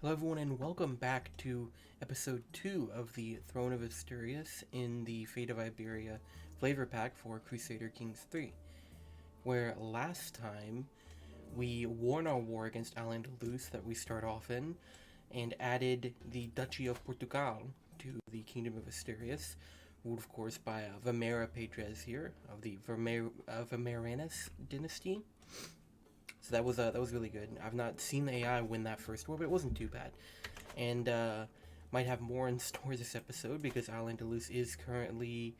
Hello everyone and welcome back to episode 2 of the Throne of Asturias in the Fate of Iberia flavor pack for Crusader Kings 3, where last time we won our war against Al-Andalus that we start off in and added the Duchy of Portugal to the Kingdom of Asturias, ruled of course by Vimera Pedres here of the Vimeranis Dynasty. So that was really good. I've not seen the AI win that first war, but it wasn't too bad. And might have more in store this episode because Al-Andalus is currently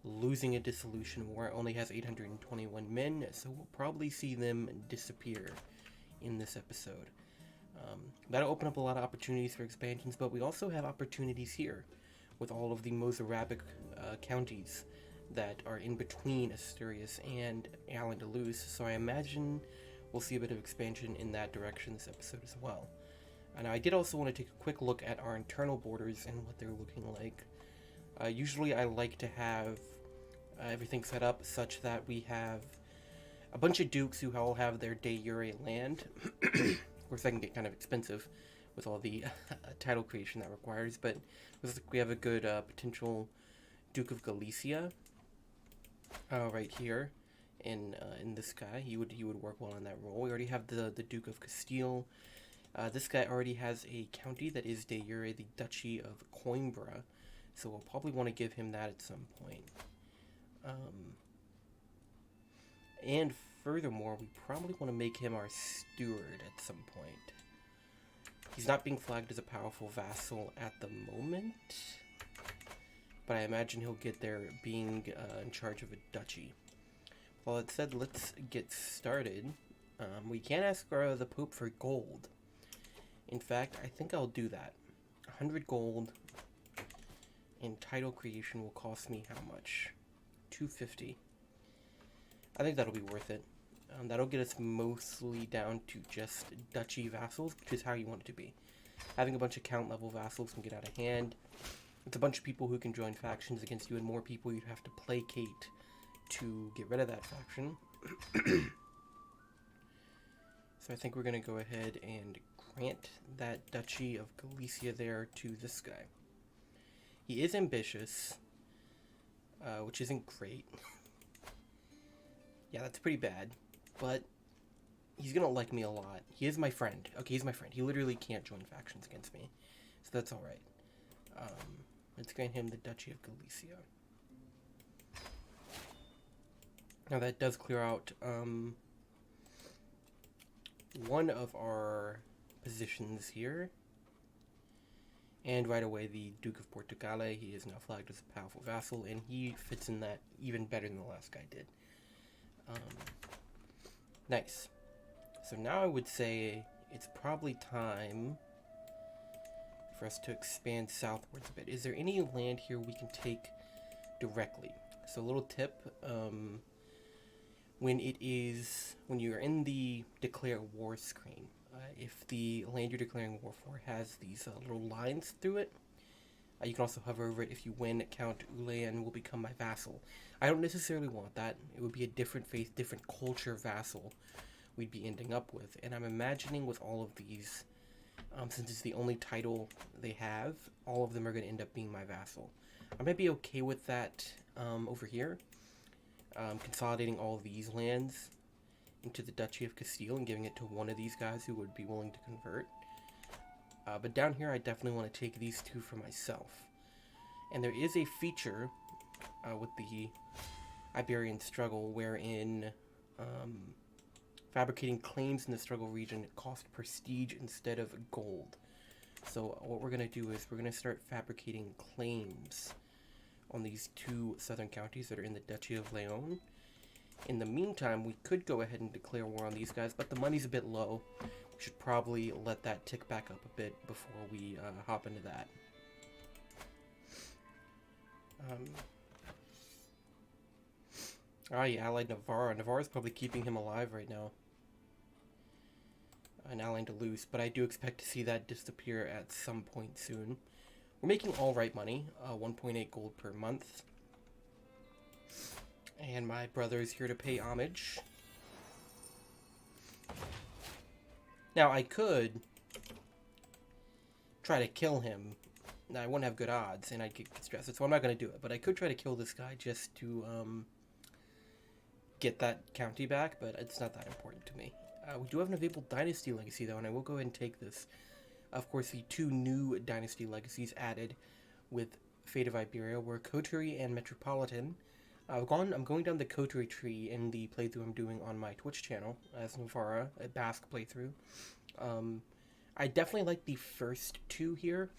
losing a dissolution war. It only has 821 men, so we'll probably see them disappear in this episode. That'll open up a lot of opportunities for expansions, but we also have opportunities here with all of the Mozarabic counties that are in between Asturias and Al-Andalus. So I imagine we'll see a bit of expansion in that direction this episode as well. And I did also want to take a quick look at our internal borders and what they're looking like. Usually I like to have everything set up such that we have a bunch of dukes who all have their de jure land. Of course that can get kind of expensive with all the title creation that requires, but looks like we have a good potential Duke of Galicia right here. In this guy, he would work well in that role. We already have the Duke of Castile. This guy already has a county that is de jure the Duchy of Coimbra, so we'll probably want to give him that at some point. And furthermore, we probably want to make him our steward at some point. He's not being flagged as a powerful vassal at the moment, but I imagine he'll get there being in charge of a duchy. Well, it said let's get started. We can ask the Pope for gold. In fact, I think I'll do that. 100 gold and title creation will cost me how much? 250. I think that'll be worth it. That'll get us mostly down to just duchy vassals, which is how you want it to be. Having a bunch of count level vassals can get out of hand. It's a bunch of people who can join factions against you, and more people you'd have to placate to get rid of that faction. So I think we're going to go ahead and grant that Duchy of Galicia there to this guy. He is ambitious, which isn't great. Yeah, that's pretty bad, but he's going to like me a lot. He is my friend. Okay, he's my friend. He literally can't join factions against me, so that's alright. Let's grant him the Duchy of Galicia. Now that does clear out one of our positions here. And right away the Duke of Portugal, he is now flagged as a powerful vassal, and he fits in that even better than the last guy did. Nice. So now I would say it's probably time for us to expand southwards a bit. Is there any land here we can take directly? So a little tip, when you're in the declare war screen, if the land you're declaring war for has these little lines through it, you can also hover over it. If you win, Count Ulean will become my vassal. I don't necessarily want that. It would be a different faith, different culture vassal we'd be ending up with. And I'm imagining with all of these, since it's the only title they have, all of them are going to end up being my vassal. I might be okay with that over here. Consolidating all of these lands into the Duchy of Castile and giving it to one of these guys who would be willing to convert. But down here, I definitely want to take these two for myself. And there is a feature with the Iberian struggle wherein fabricating claims in the struggle region cost prestige instead of gold. So what we're going to do is we're going to start fabricating claims on these two southern counties that are in the Duchy of Leon. In the meantime, we could go ahead and declare war on these guys, but the money's a bit low. We should probably let that tick back up a bit before we hop into that. He allied Navarre. Navarre's probably keeping him alive right now. And Al-Andalus, but I do expect to see that disappear at some point soon. We're making alright money, 1.8 gold per month. And my brother is here to pay homage. Now I could try to kill him, I wouldn't have good odds, and I'd get stressed. So I'm not going to do it. But I could try to kill this guy just to get that county back, but it's not that important to me. We do have an available Dynasty Legacy, though, and I will go ahead and take this. Of course, the 2 new Dynasty Legacies added with Fate of Iberia were Coterie and Metropolitan. I'm going down the Coterie tree in the playthrough I'm doing on my Twitch channel as Novara, a Basque playthrough. I definitely like the first 2 here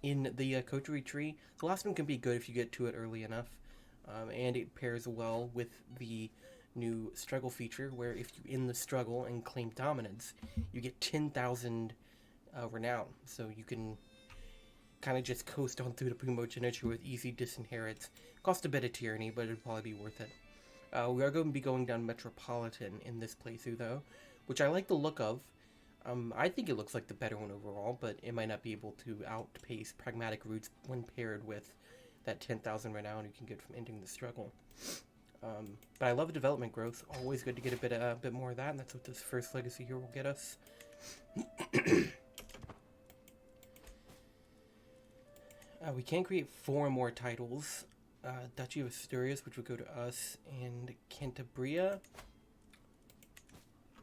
in the Coterie tree. The last one can be good if you get to it early enough, and it pairs well with the new struggle feature, where if you end the struggle and claim dominance, you get 10,000 renown, so you can kind of just coast on through the primogeniture with easy disinherits. Cost a bit of tyranny, but it'd probably be worth it. We are going to be going down Metropolitan in this playthrough, though, which I like the look of. I think it looks like the better one overall, but it might not be able to outpace Pragmatic Roots when paired with that 10,000 renown you can get from ending the struggle. But I love development growth. Always good to get a bit more of that, and that's what this first legacy here will get us. We can create 4 more titles. Duchy of Asturias, which would go to us, and Cantabria.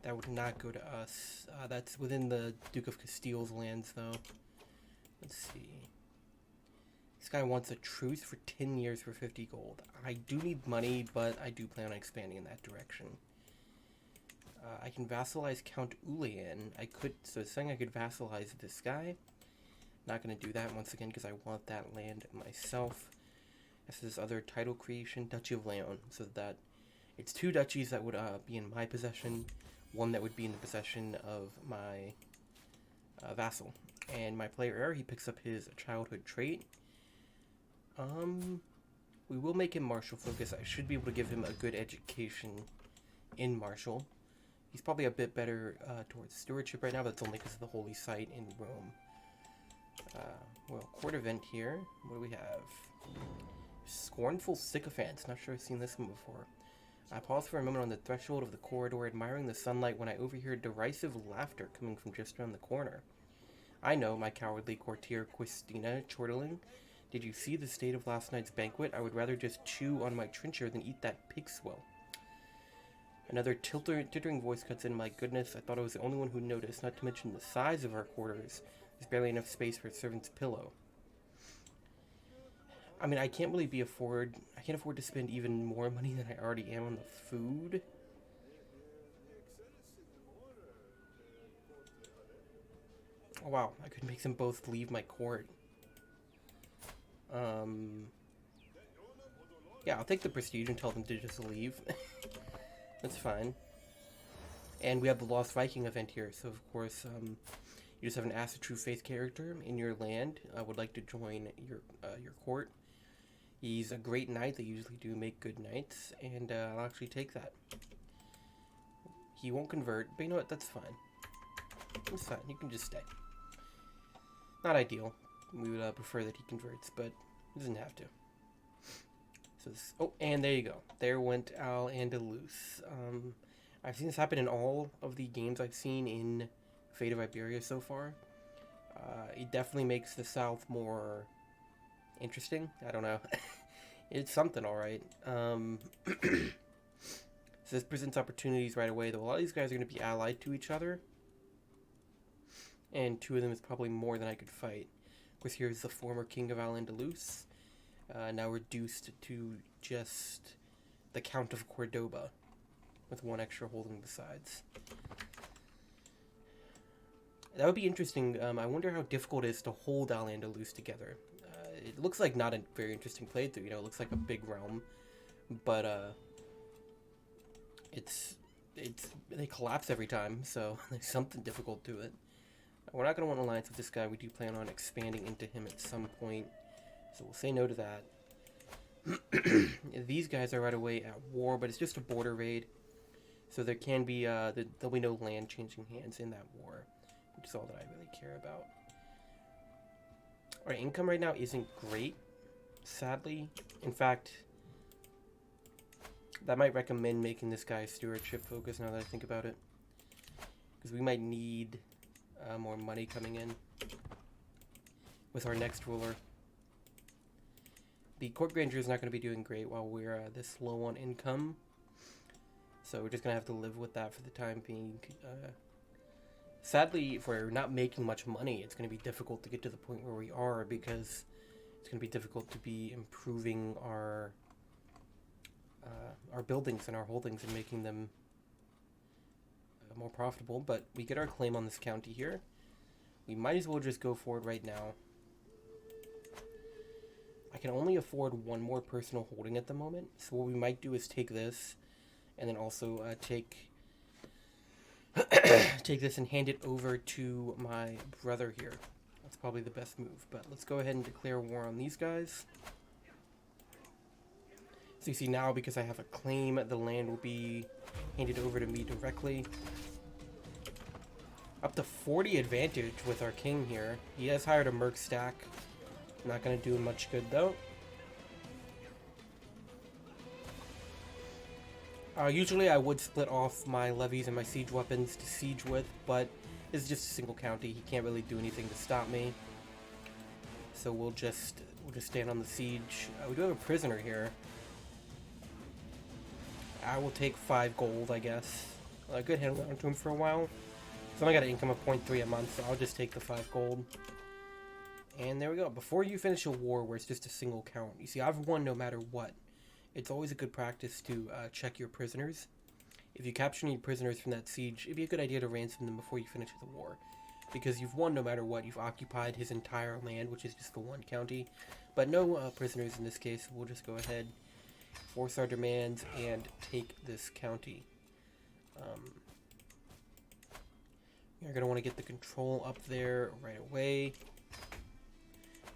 That would not go to us. That's within the Duke of Castile's lands, though. Let's see. This guy wants a truce for 10 years for 50 gold. I do need money, but I do plan on expanding in that direction. I can vassalize Count Ulian. So it's saying I could vassalize this guy. Not going to do that once again because I want that land myself. This is other title creation, Duchy of Leon. So that it's 2 duchies that would be in my possession, 1 that would be in the possession of my vassal. And my player error, he picks up his childhood trait. We will make him martial focus. I should be able to give him a good education in martial. He's probably a bit better towards stewardship right now, but that's only because of the holy site in Rome. Well, court event here. What do we have? Scornful Sycophants. Not sure I've seen this one before. I pause for a moment on the threshold of the corridor, admiring the sunlight, when I overhear derisive laughter coming from just around the corner. I know, my cowardly courtier Questina, chortling. Did you see the state of last night's banquet? I would rather just chew on my trencher than eat that pig swill. Another tittering voice cuts in. My goodness, I thought I was the only one who noticed, not to mention the size of our quarters. There's barely enough space for a servant's pillow. I mean, I can't afford to spend even more money than I already am on the food. Oh wow, I could make them both leave my court. Yeah, I'll take the prestige and tell them to just leave. That's fine. And we have the Lost Viking event here, so of course, you just have an Ask the True Faith character in your land. I would like to join your court. He's a great knight. They usually do make good knights, and I'll actually take that. He won't convert, but you know what? That's fine. It's fine. You can just stay. Not ideal. We would prefer that he converts, but he doesn't have to. So oh, and there you go. There went Al-Andalus. I've seen this happen in all of the games I've seen in Fate of Iberia so far. It definitely makes the South more interesting. I don't know. It's something, alright. So this presents opportunities right away, though a lot of these guys are going to be allied to each other. And 2 of them is probably more than I could fight. Of course, here's the former king of Al-Andalus. Now reduced to just the Count of Cordoba, with 1 extra holding besides. That would be interesting. I wonder how difficult it is to hold Al-Andalus together. It looks like not a very interesting playthrough, you know, it looks like a big realm, but they collapse every time, so there's something difficult to it. We're not going to want an alliance with this guy. We do plan on expanding into him at some point, so we'll say no to that. These guys are right away at war, but it's just a border raid, so there can be there'll be no land changing hands in that war, which is all that I really care about. Our income right now isn't great, sadly. In fact, that might recommend making this guy stewardship focus now that I think about it, because we might need more money coming in. with our next ruler. The court grandeur is not going to be doing great while we're this low on income. So we're just going to have to live with that for the time being. Sadly, if we're not making much money, it's going to be difficult to get to the point where we are, because it's going to be difficult to be improving our buildings and our holdings and making them more profitable. But we get our claim on this county here. We might as well just go for it right now. I can only afford one more personal holding at the moment, so what we might do is take this, and then also take this and hand it over to my brother here. That's probably the best move, but let's go ahead and declare war on these guys. So you see now, because I have a claim, the land will be handed over to me directly. Up to 40 advantage with our king here. He has hired a merc stack. Not going to do much good though. Usually I would split off my levies and my siege weapons to siege with, but this is just a single county. He can't really do anything to stop me. So we'll just stand on the siege. We do have a prisoner here. I will take 5 gold, I guess. I could hang on to him for a while. He's only got an income of 0.3 a month, so I'll just take the 5 gold. And there we go. Before you finish a war where it's just a single count, you see, I've won no matter what. It's always a good practice to check your prisoners. If you capture any prisoners from that siege, it'd be a good idea to ransom them before you finish the war. Because you've won no matter what. You've occupied his entire land, which is just the one county. But no prisoners in this case. We'll just go ahead, force our demands, and take this county. You're going to want to get the control up there right away.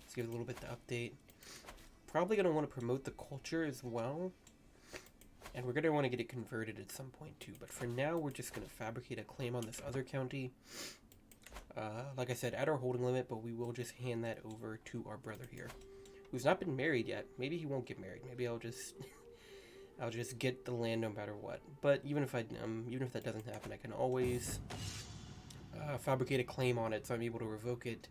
Let's give it a little bit to update. Probably going to want to promote the culture as well. And we're going to want to get it converted at some point too. But for now, we're just going to fabricate a claim on this other county. Like I said, at our holding limit, but we will just hand that over to our brother here, who's not been married yet. Maybe he won't get married. Maybe I'll just I'll just get the land no matter what. But even if that doesn't happen, I can always fabricate a claim on it, so I'm able to revoke it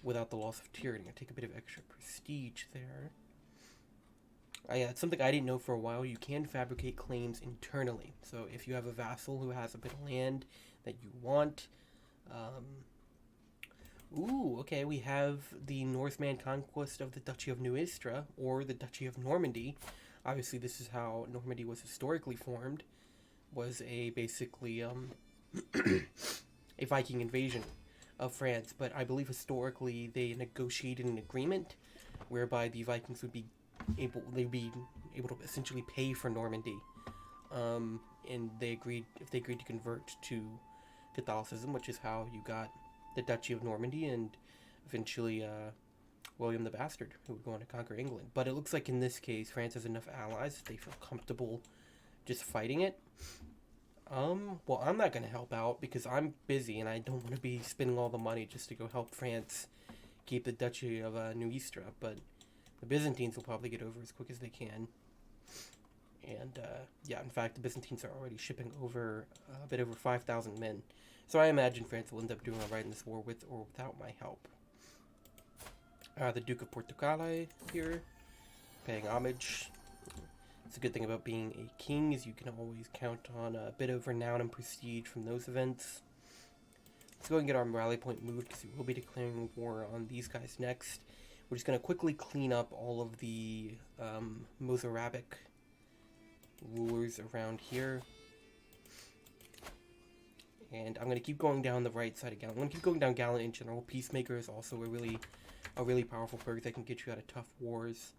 without the loss of tyranny. I take a bit of extra prestige there. Yeah, it's something I didn't know for a while. You can fabricate claims internally. So if you have a vassal who has a bit of land that you want, ooh, okay, we have the Northman conquest of the Duchy of Neustria, or the Duchy of Normandy. Obviously, this is how Normandy was historically formed. Was basically a Viking invasion of France, but I believe historically they negotiated an agreement whereby the Vikings would be able to essentially pay for Normandy, and if they agreed to convert to Catholicism, which is how you got the Duchy of Normandy and eventually William the Bastard, who would go on to conquer England. But it looks like in this case France has enough allies that they feel comfortable just fighting it. Well, I'm not going to help out because I'm busy and I don't want to be spending all the money just to go help France keep the Duchy of Neustria, but the Byzantines will probably get over as quick as they can. And, yeah, in fact, the Byzantines are already shipping over a bit over 5,000 men. So I imagine France will end up doing all right in this war with or without my help. The Duke of Portugal here, paying homage. It's a good thing about being a king is you can always count on a bit of renown and prestige from those events. Let's go and get our rally point moved because we will be declaring war on these guys next. We're just going to quickly clean up all of the Mozarabic rulers around here. And I'm going to keep going down the right side again. I'm going to keep going down Gallant in general. Peacemaker is also a really powerful perk that can get you out of tough wars.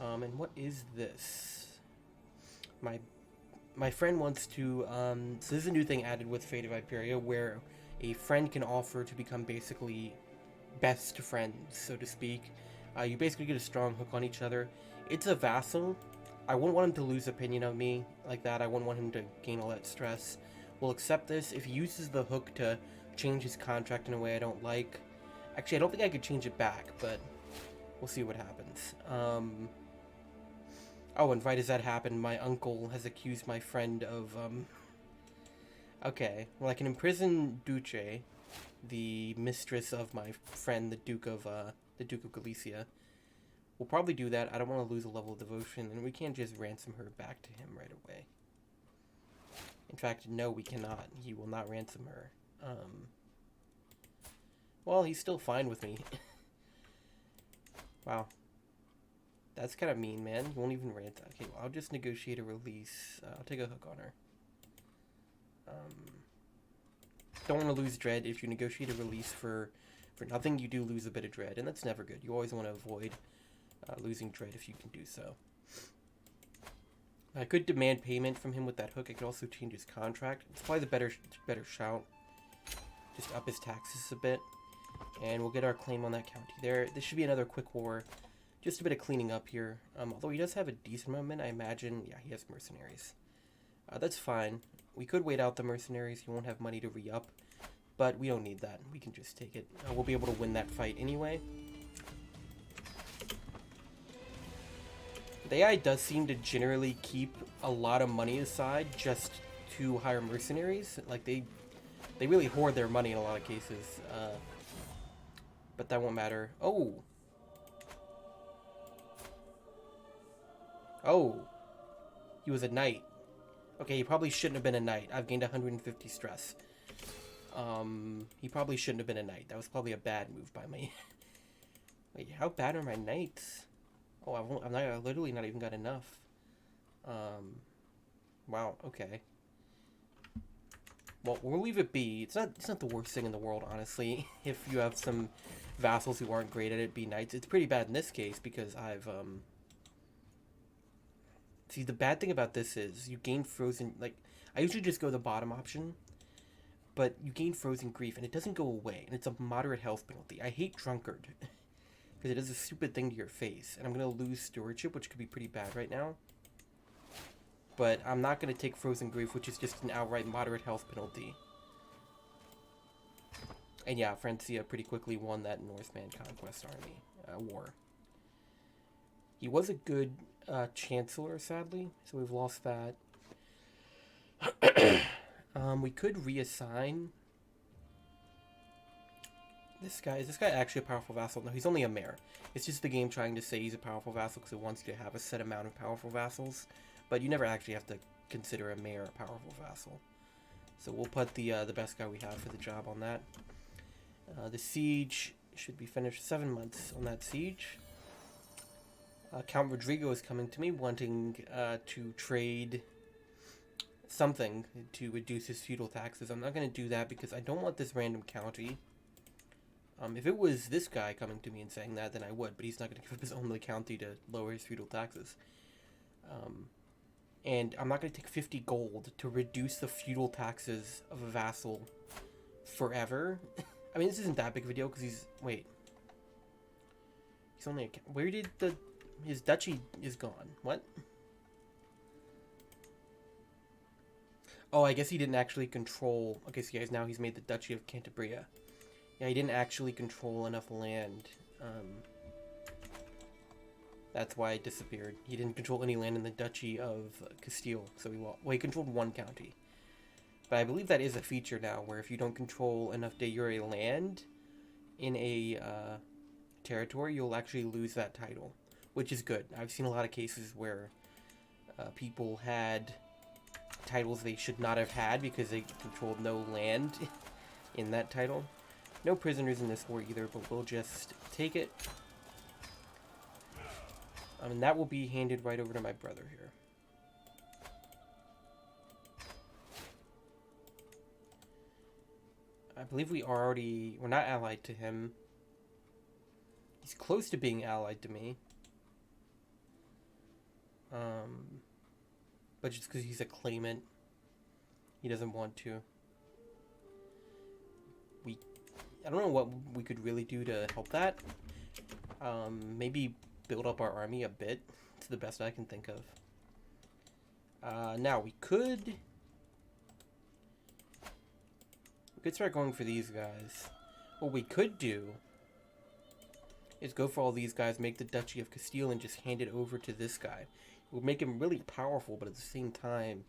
And what is this? My friend wants to, so this is a new thing added with Fate of Iberia, where a friend can offer to become basically best friends, so to speak. You basically get a strong hook on each other. It's a vassal. I wouldn't want him to lose opinion of me like that. I wouldn't want him to gain all that stress. We'll accept this. If he uses the hook to change his contract in a way I don't like. Actually, I don't think I could change it back, but we'll see what happens. Oh, and right as that happened, my uncle has accused my friend of, okay, well, I can imprison Duce, the mistress of my friend, the Duke of Galicia. We'll probably do that. I don't want to lose a level of devotion, and we can't just ransom her back to him right away. In fact, no, we cannot. He will not ransom her. Well, he's still fine with me. Wow. That's kind of mean, man. He won't even ransom. Okay, well, I'll just negotiate a release. I'll take a hook on her. Don't want to lose dread. If you negotiate a release for nothing, you do lose a bit of dread, and that's never good. You always want to avoid losing dread if you can do so. I could demand payment from him with that hook. I could also change his contract. It's probably the better shout. Just up his taxes a bit, and we'll get our claim on that county there. This should be another quick war. Just a bit of cleaning up here. Although he does have a decent amount, I imagine. Yeah, he has mercenaries. That's fine. We could wait out the mercenaries. He won't have money to re-up, but we don't need that. We can just take it. We'll be able to win that fight anyway. The AI does seem to generally keep a lot of money aside just to hire mercenaries. Like, they really hoard their money in a lot of cases. But that won't matter. Oh! Oh! He was a knight. Okay, he probably shouldn't have been a knight. I've gained 150 stress. He probably shouldn't have been a knight. That was probably a bad move by me. Wait, how bad are my knights? Oh, I've literally not even got enough. Wow, okay. Well, we'll leave it be. It's not the worst thing in the world, honestly. If you have some vassals who aren't great at it, be knights. It's pretty bad in this case because I've, See, the bad thing about this is you gain frozen, like, I usually just go the bottom option, but you gain frozen grief and it doesn't go away, and it's a moderate health penalty. I hate drunkard, because it does a stupid thing to your face, and I'm going to lose stewardship, which could be pretty bad right now. But I'm not going to take frozen grief, which is just an outright moderate health penalty. And yeah, Francia pretty quickly won that Northman conquest army war. He was a good chancellor, sadly, so we've lost that. We could reassign this guy. Is this guy actually a powerful vassal? No, he's only a mayor. It's just the game trying to say he's a powerful vassal because it wants you to have a set amount of powerful vassals, but you never actually have to consider a mayor a powerful vassal. So we'll put the best guy we have for the job on that. The siege should be finished. 7 months on that siege. Count Rodrigo is coming to me wanting to trade something to reduce his feudal taxes. I'm not going to do that because I don't want this random county. If it was this guy coming to me and saying that, then I would, but he's not going to give up his only county to lower his feudal taxes. And I'm not going to take 50 gold to reduce the feudal taxes of a vassal forever. I mean, this isn't that big of a deal because he's... Wait. He's only a... Where did the... His duchy is gone. What? Oh, I guess he didn't actually control... Okay, so guys, now he's made the Duchy of Cantabria. Yeah, he didn't actually control enough land. That's why it disappeared. He didn't control any land in the Duchy of Castile, so he controlled one county. But I believe that is a feature now, where if you don't control enough de jure land in a territory, you'll actually lose that title, which is good. I've seen a lot of cases where people had titles they should not have had because they controlled no land in that title. No prisoners in this war either, but we'll just take it. And that will be handed right over to my brother here. I believe we're not allied to him. He's close to being allied to me. But just because he's a claimant, he doesn't want to. I don't know what we could really do to help that. Maybe build up our army a bit. It's the best I can think of. Now, we could start going for these guys. What we could do is go for all these guys, make the Duchy of Castile, and just hand it over to this guy. It would make him really powerful, but at the same time,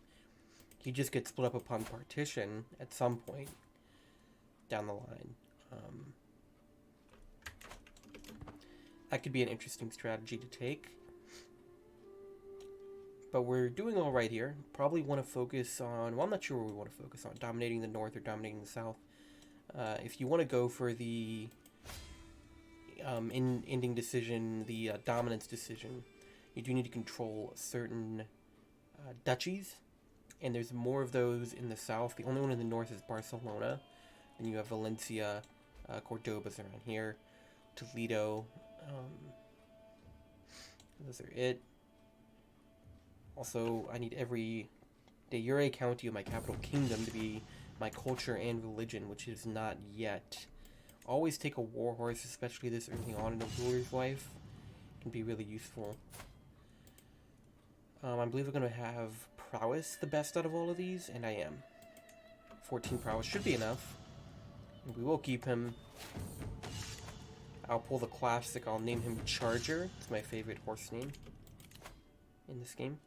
he just gets split up upon partition at some point. down the line. That could be an interesting strategy to take. But we're doing all right here. Probably want to focus on... Well, I'm not sure where we want to focus on. Dominating the north or dominating the south. If you want to go for the ending decision, the dominance decision, you do need to control certain duchies. And there's more of those in the south. The only one in the north is Barcelona. Then you have Valencia, Cordoba's around here, Toledo. Those are it. Also, I need every de jure county of my capital kingdom to be my culture and religion, which is not yet. Always take a war horse, especially this early on in a ruler's life. It can be really useful. I believe I'm going to have prowess the best out of all of these, and I am. 14 prowess should be enough. And we will keep him. I'll pull the classic. I'll name him Charger. It's my favorite horse name in this game.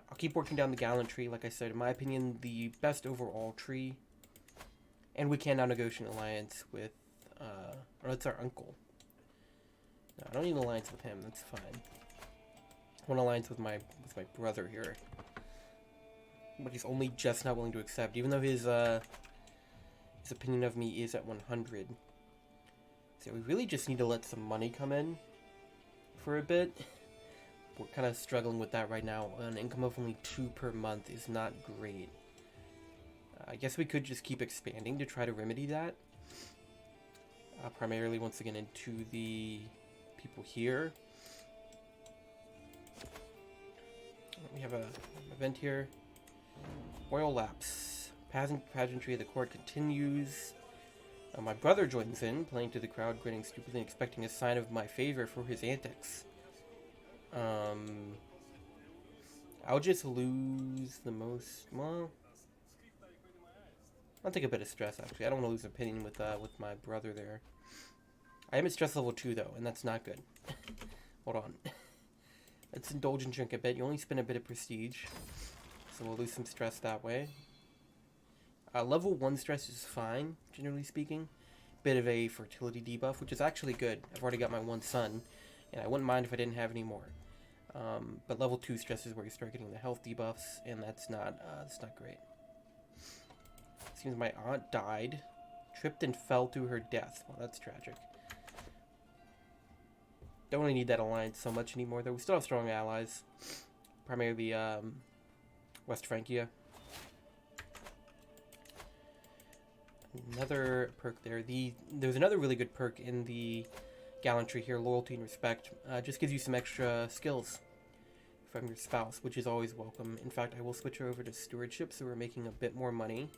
I'll keep working down the gallantry. Like I said, in my opinion, the best overall tree. And we can now negotiate an alliance with, oh, that's our uncle. No, I don't need an alliance with him. That's fine. I want an alliance with my brother here. But he's only just not willing to accept, even though his opinion of me is at 100. So we really just need to let some money come in for a bit. We're kind of struggling with that right now. An income of only 2 per month is not great. I guess we could just keep expanding to try to remedy that. Primarily, once again, into the people here. We have an event here. Royal lapse. Pageantry of the court continues. My brother joins in, playing to the crowd, grinning stupidly and expecting a sign of my favor for his antics. I'll just lose the most... Well, I'll take a bit of stress, actually. I don't want to lose opinion with my brother there. I am at stress level 2, though, and that's not good. Hold on. Let's indulge and drink a bit. You only spend a bit of prestige, so we'll lose some stress that way. Level 1 stress is fine, generally speaking. Bit of a fertility debuff, which is actually good. I've already got my 1 son, and I wouldn't mind if I didn't have any more. But level 2 stress is where you start getting the health debuffs, and that's not great. Seems my aunt died, tripped and fell to her death. Well, that's tragic. Don't really need that alliance so much anymore, though. We still have strong allies. Primarily, West Francia. Another perk there. There's another really good perk in the gallantry here, loyalty and respect. Just gives you some extra skills from your spouse, which is always welcome. In fact, I will switch her over to stewardship, so we're making a bit more money.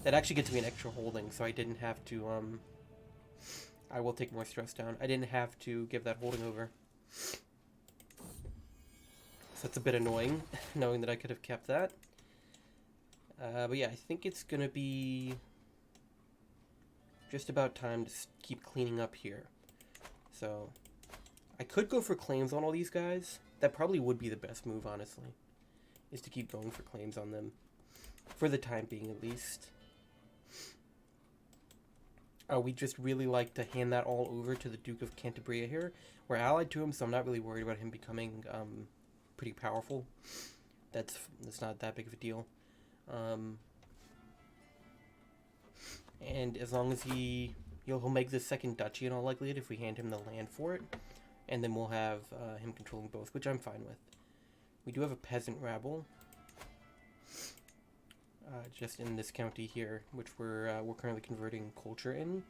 That actually gets me an extra holding, so I didn't have to, I will take more stress down. I didn't have to give that holding over. So it's a bit annoying, knowing that I could have kept that. But yeah, I think it's going to be just about time to keep cleaning up here. So, I could go for claims on all these guys. That probably would be the best move, honestly, is to keep going for claims on them. For the time being, at least. We just really like to hand that all over to the Duke of Cantabria here. We're allied to him, so I'm not really worried about him becoming pretty powerful. That's not that big of a deal. And as long as he'll make the second duchy in all likelihood if we hand him the land for it. And then we'll have him controlling both, which I'm fine with. We do have a peasant rabble. Just in this county here, which we're currently converting culture in.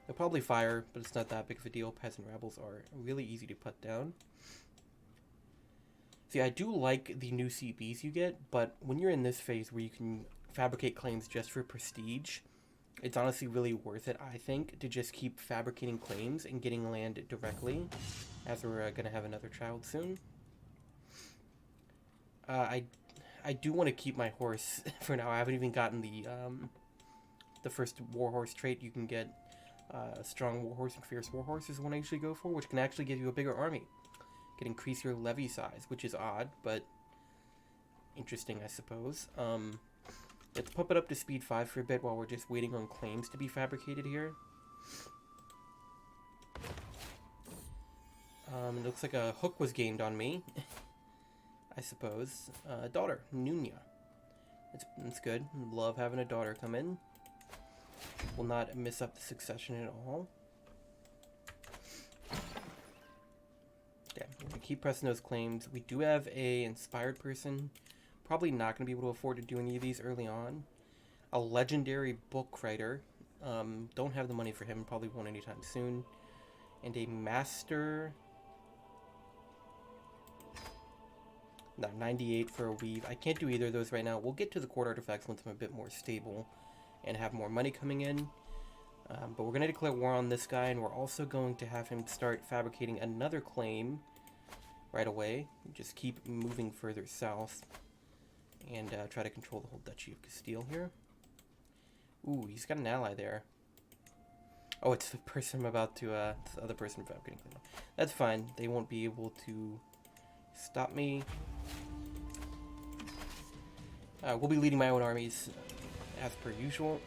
They'll probably fire, but it's not that big of a deal. Peasant rabbles are really easy to put down. See, I do like the new CBs you get, but when you're in this phase where you can fabricate claims just for prestige, it's honestly really worth it, I think, to just keep fabricating claims and getting land directly, as we're going to have another child soon. I do want to keep my horse for now. I haven't even gotten the first warhorse trait. You can get a strong warhorse and fierce warhorse is one I usually go for, which can actually give you a bigger army. Can increase your levy size, which is odd, but interesting, I suppose. Let's pump it up to speed 5 for a bit while we're just waiting on claims to be fabricated here. It looks like a hook was gained on me, I suppose. Daughter, Nunya. That's good. Love having a daughter come in. Will not miss up the succession at all. Yeah, we're gonna keep pressing those claims. We do have a inspired person. Probably not going to be able to afford to do any of these early on. A legendary book writer. Don't have the money for him. Probably won't anytime soon. And a master. No, 98 for a weave. I can't do either of those right now. We'll get to the court artifacts once I'm a bit more stable and have more money coming in. But we're going to declare war on this guy, and we're also going to have him start fabricating another claim right away. Just keep moving further south and try to control the whole Duchy of Castile here. Ooh, he's got an ally there. Oh, it's the person I'm about to, it's the other person fabricating claim. That's fine. They won't be able to stop me. We'll be leading my own armies as per usual.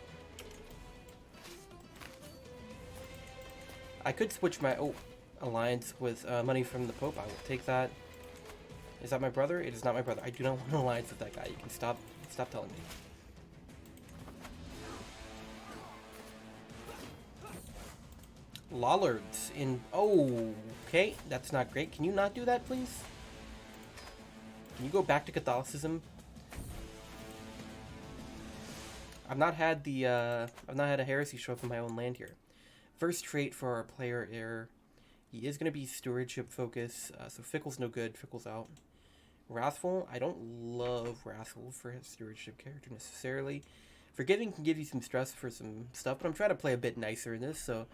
I could switch my alliance with money from the Pope. I will take that. Is that my brother? It is not my brother. I do not want an alliance with that guy. You can stop telling me. Lollards in... Oh, okay. That's not great. Can you not do that, please? Can you go back to Catholicism? I've not had a heresy show up in my own land here. First trait for our player here, he is going to be stewardship focus, so Fickle's no good, Fickle's out. Wrathful, I don't love Wrathful for his stewardship character necessarily. Forgiving can give you some stress for some stuff, but I'm trying to play a bit nicer in this, so,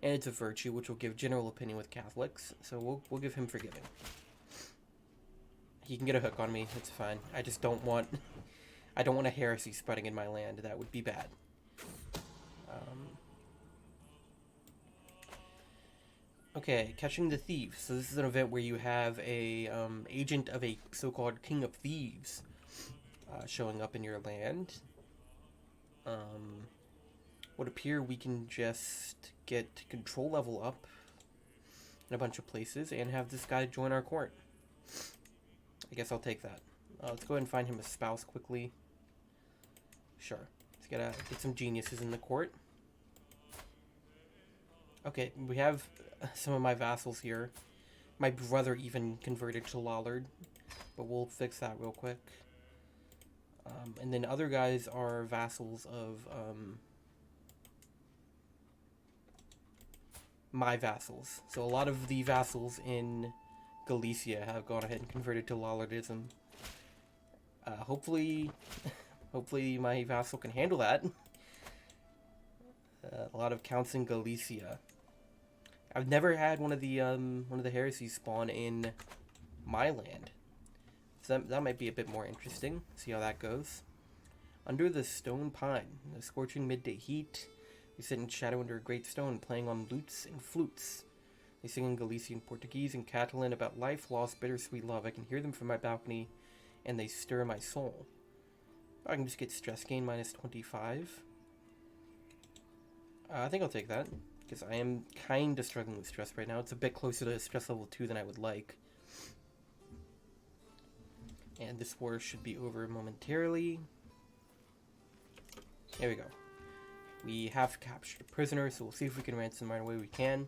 and it's a virtue, which will give general opinion with Catholics, so we'll give him Forgiving. He can get a hook on me, it's fine. I just don't want, I don't want a heresy spreading in my land, that would be bad. Okay, Catching the Thieves. So this is an event where you have a agent of a so-called King of Thieves showing up in your land. Would appear we can just get control level up in a bunch of places and have this guy join our court. I guess I'll take that. Let's go ahead and find him a spouse quickly. Sure. Let's get some geniuses in the court. Okay, we have some of my vassals here. My brother even converted to Lollard, but we'll fix that real quick. And then other guys are vassals of my vassals. So a lot of the vassals in Galicia have gone ahead and converted to Lollardism. Hopefully my vassal can handle that. A lot of counts in Galicia. I've never had one of the heresies spawn in my land, so that might be a bit more interesting. See how that goes. Under the Stone Pine, the scorching midday heat, we sit in shadow under a great stone, playing on lutes and flutes. They sing in Galician, Portuguese, and Catalan about life, loss, bittersweet love. I can hear them from my balcony, and they stir my soul. I can just get stress gain minus 25. I think I'll take that, because I am kind of struggling with stress right now. It's a bit closer to stress level 2 than I would like. And this war should be over momentarily. There we go. We have captured a prisoner, so we'll see if we can ransom right away. We can.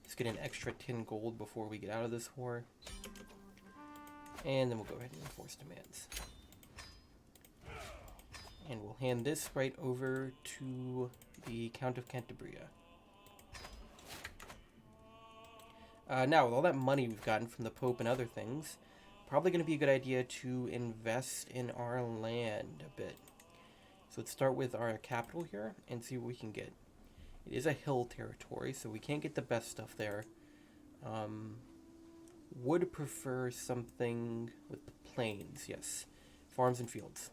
Let's get an extra 10 gold before we get out of this war. And then we'll go ahead and enforce demands. And we'll hand this right over to the Count of Cantabria. Now, with all that money we've gotten from the Pope and other things, probably going to be a good idea to invest in our land a bit. So let's start with our capital here and see what we can get. It is a hill territory, so we can't get the best stuff there. Would prefer something with plains, yes. Farms and fields.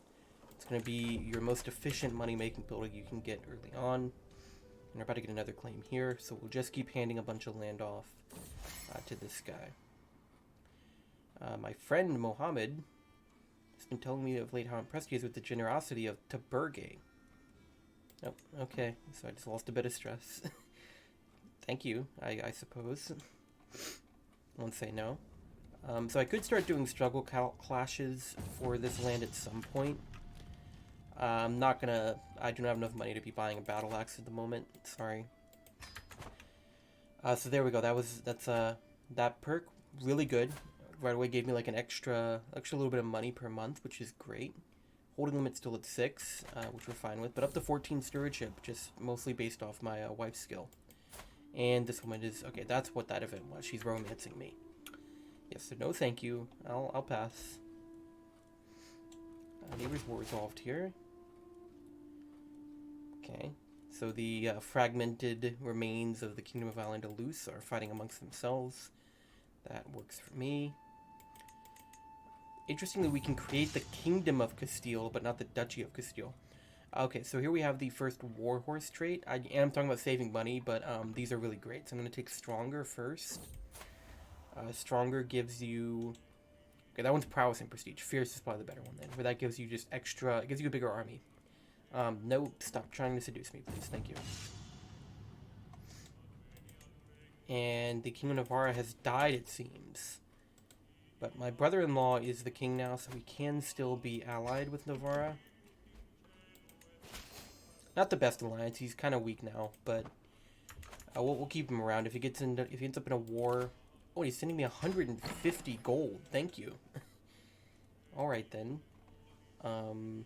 It's going to be your most efficient money-making building you can get early on. And we're about to get another claim here, so we'll just keep handing a bunch of land off to this guy. My friend Mohammed He's been telling me of late how impressed he is with the generosity of Taberge. Oh, okay. So I just lost a bit of stress. Thank you, I suppose. Won't say no. So I could start doing struggle clashes for this land at some point. I'm not gonna... I do not have enough money to be buying a battle axe at the moment. Sorry. So there we go. That perk, really good. Right away gave me like an extra little bit of money per month, which is great. Holding limit still at 6, which we're fine with, but up to 14 stewardship, just mostly based off my wife's skill. And this woman is... Okay, that's what that event was. She's romancing me. Yes, so no thank you. I'll pass. Neighbors war resolved here. Okay, so the fragmented remains of the Kingdom of Al-Andalus are fighting amongst themselves. That works for me. Interestingly, we can create the Kingdom of Castile, but not the Duchy of Castile. Okay, so here we have the first Warhorse trait. I am talking about saving money, but these are really great. So I'm going to take Stronger first. Stronger gives you... Okay, that one's Prowess and Prestige. Fierce is probably the better one then, where that gives you just extra... It gives you a bigger army. No, stop trying to seduce me, please. Thank you. And the King of Navarra has died, it seems. But my brother-in-law is the king now, so we can still be allied with Navarra. Not the best alliance. He's kind of weak now, but we'll keep him around. If he ends up in a war... Oh, he's sending me 150 gold. Thank you. All right, then. There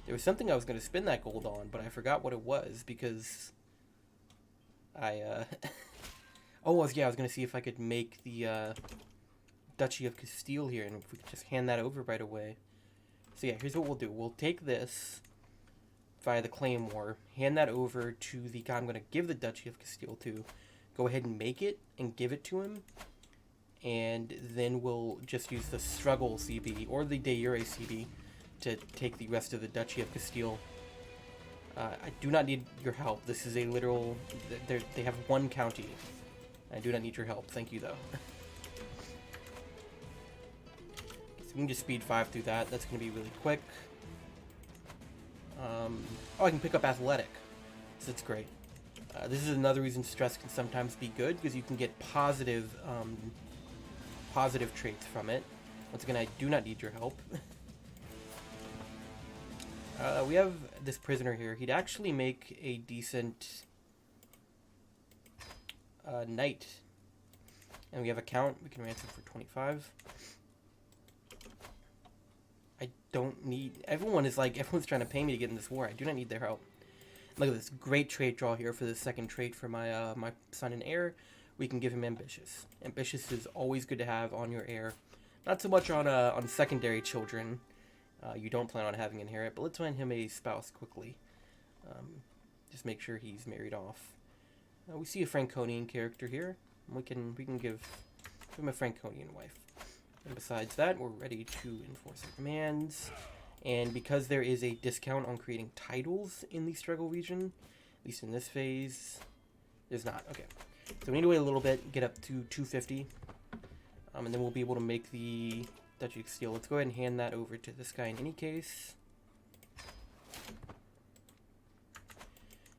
was something I was going to spend that gold on, but I forgot what it was because I... Oh, yeah, I was going to see if I could make the Duchy of Castile here, and if we could just hand that over right away. So yeah, here's what we'll do. We'll take this via the Claim War, hand that over to the guy I'm going to give the Duchy of Castile to, go ahead and make it and give it to him, and then we'll just use the Struggle CB or the De Jure CB to take the rest of the Duchy of Castile. I do not need your help. This is a literal... They have one county. I do not need your help. Thank you, though. So we can just speed 5 through that. That's going to be really quick. Oh, I can pick up Athletic. So that's great. This is another reason stress can sometimes be good, because you can get positive traits from it. Once again, I do not need your help. We have this prisoner here. He'd actually make a decent knight. And we have a count. We can ransom for 25. I don't need... Everyone's trying to pay me to get in this war. I do not need their help. Look at this great trait draw here for the second trait for my my son and heir. We can give him Ambitious. Ambitious is always good to have on your heir. Not so much on secondary children. You don't plan on having inherit, but let's find him a spouse quickly. Just make sure he's married off. We see a Franconian character here. We can give him a Franconian wife. And besides that, we're ready to enforce our commands. And because there is a discount on creating titles in the struggle region, at least in this phase, there's not. Okay, so we need to wait a little bit, get up to 250, and then we'll be able to make the Duchy of Castile. Let's go ahead and hand that over to this guy in any case.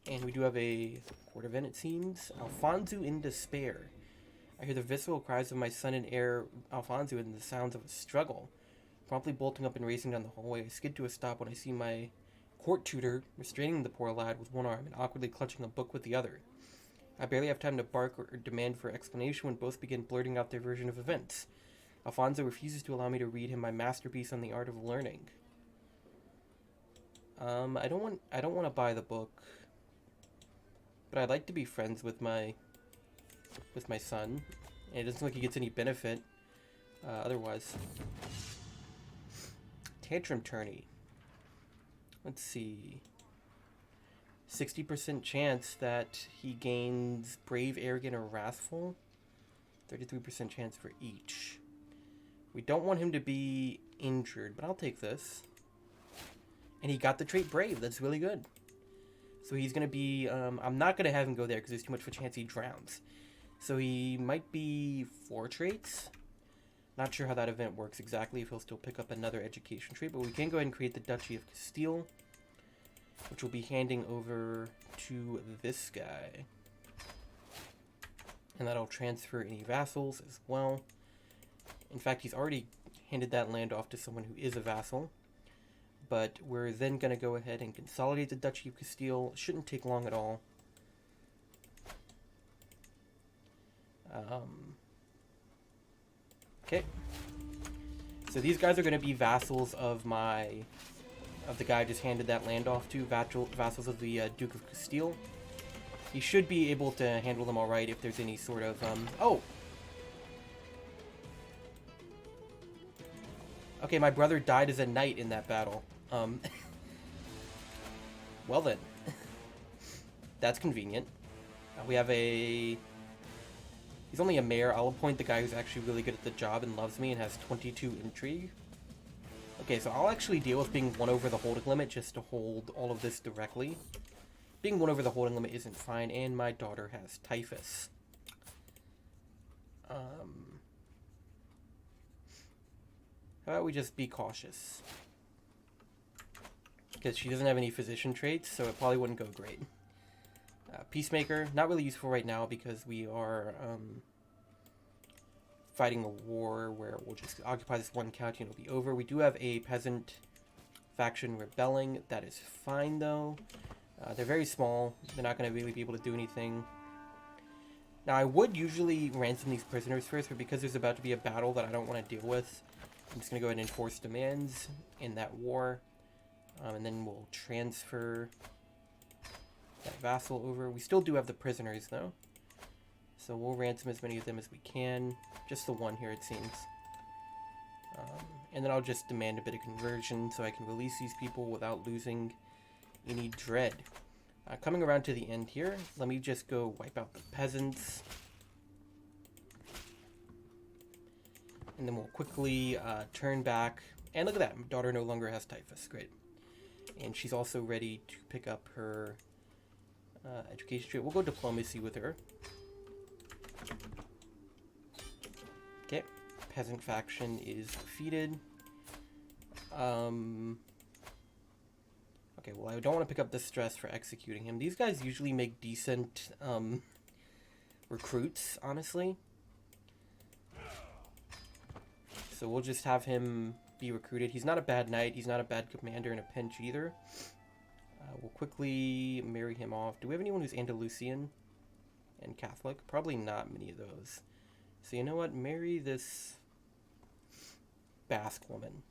And we do have a court event, it seems. Alfonso in despair. I hear the visceral cries of my son and heir, Alfonso, and the sounds of a struggle. Promptly bolting up and racing down the hallway, I skid to a stop when I see my court tutor restraining the poor lad with one arm and awkwardly clutching a book with the other. I barely have time to bark or demand for explanation when both begin blurting out their version of events. Alfonso refuses to allow me to read him my masterpiece on the art of learning. I don't want to buy the book, but I'd like to be friends with my son, and it doesn't look like he gets any benefit otherwise. Tantrum Tourney. Let's see. 60% chance that he gains Brave, Arrogant, or Wrathful. 33% chance for each. We don't want him to be injured, but I'll take this. And he got the trait Brave. That's really good. So he's going to be... I'm not going to have him go there because there's too much of a chance he drowns. So he might be 4 traits. Not sure how that event works exactly, if he'll still pick up another education trait, but we can go ahead and create the Duchy of Castile, which will be handing over to this guy. And that'll transfer any vassals as well. In fact, he's already handed that land off to someone who is a vassal. But we're then going to go ahead and consolidate the Duchy of Castile. Shouldn't take long at all. Okay. So these guys are going to be vassals of the guy I just handed that land off to. Vassals of the Duke of Castile. He should be able to handle them alright if there's any sort of, oh! Okay, my brother died as a knight in that battle. Well then. That's convenient. We have a... He's only a mayor. I'll appoint the guy who's actually really good at the job and loves me and has 22 intrigue. Okay, so I'll actually deal with being 1 over the holding limit just to hold all of this directly. Being 1 over the holding limit isn't fine, and my daughter has typhus. How about we just be cautious? Because she doesn't have any physician traits, so it probably wouldn't go great. Peacemaker, not really useful right now because we are fighting a war where we'll just occupy this one county and it'll be over. We do have a peasant faction rebelling. That is fine, though. They're very small. They're not going to really be able to do anything. Now, I would usually ransom these prisoners first, but because there's about to be a battle that I don't want to deal with, I'm just going to go ahead and enforce demands in that war. And then we'll transfer that vassal over. We still do have the prisoners, though. So we'll ransom as many of them as we can. Just the one here, it seems. And then I'll just demand a bit of conversion so I can release these people without losing any dread. Coming around to the end here, let me just go wipe out the peasants. And then we'll quickly turn back. And look at that, my daughter no longer has typhus. Great. And she's also ready to pick up her education trait. We'll go diplomacy with her. Okay, peasant faction is defeated. Okay, well, I don't want to pick up the stress for executing him. These guys usually make decent recruits, honestly. So we'll just have him be recruited. He's not a bad knight. He's not a bad commander in a pinch either. We'll quickly marry him off. Do we have anyone who's Andalusian and Catholic? Probably not many of those. So you know what? Marry this Basque woman.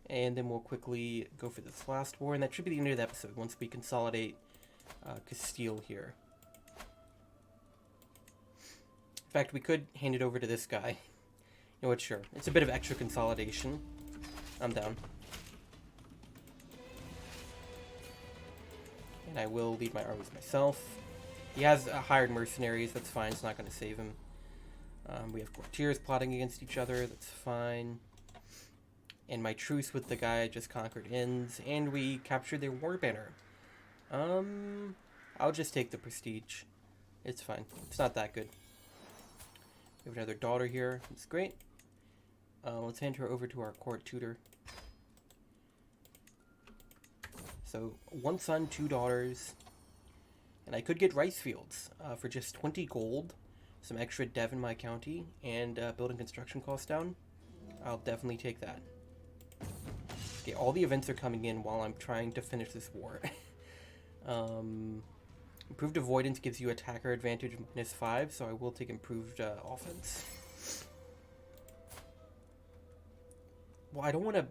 And then we'll quickly go for this last war. And that should be the end of the episode once we consolidate Castile here. In fact, we could hand it over to this guy. You know what? Sure. It's a bit of extra consolidation. I'm down. And I will lead my armies myself. He has hired mercenaries. That's fine. It's not going to save him. We have courtiers plotting against each other. That's fine. And my truce with the guy I just conquered ends. And we captured their war banner. I'll just take the prestige. It's fine. It's not that good. We have another daughter here. It's great. Let's hand her over to our court tutor. So, 1 son, 2 daughters. And I could get rice fields for just 20 gold. Some extra dev in my county. And building construction costs down. I'll definitely take that. Okay, all the events are coming in while I'm trying to finish this war. Improved avoidance gives you attacker advantage -5, so I will take improved offense. Well, I don't want to...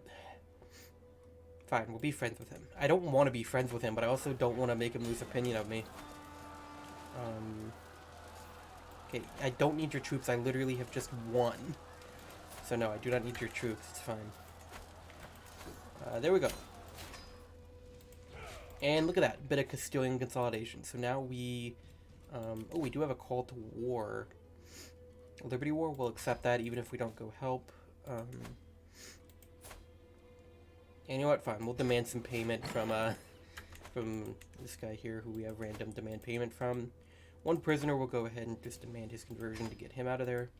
Fine, we'll be friends with him. I don't want to be friends with him, but I also don't want to make him lose opinion of me. Okay, I don't need your troops. I literally have just 1. So no, I do not need your troops. It's fine. There we go. And look at that, bit of Castilian consolidation. So now we... oh, we do have a call to war. Liberty War, we'll accept that even if we don't go help. And you know what, fine, we'll demand some payment from this guy here who we have random demand payment from. 1 prisoner will go ahead and just demand his conversion to get him out of there.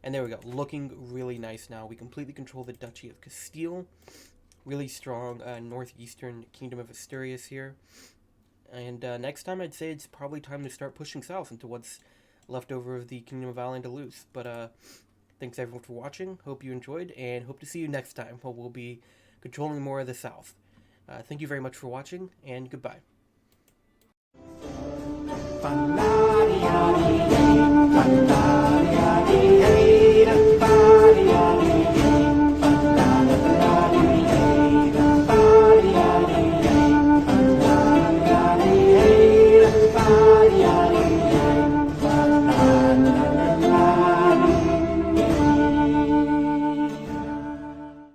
And there we go, looking really nice now. We completely control the Duchy of Castile. Really strong northeastern Kingdom of Asturias here. And next time I'd say it's probably time to start pushing south into what's left over of the Kingdom of Al-Andalus. But thanks everyone for watching. Hope you enjoyed, and hope to see you next time where we'll be controlling more of the south. Thank you very much for watching, and goodbye.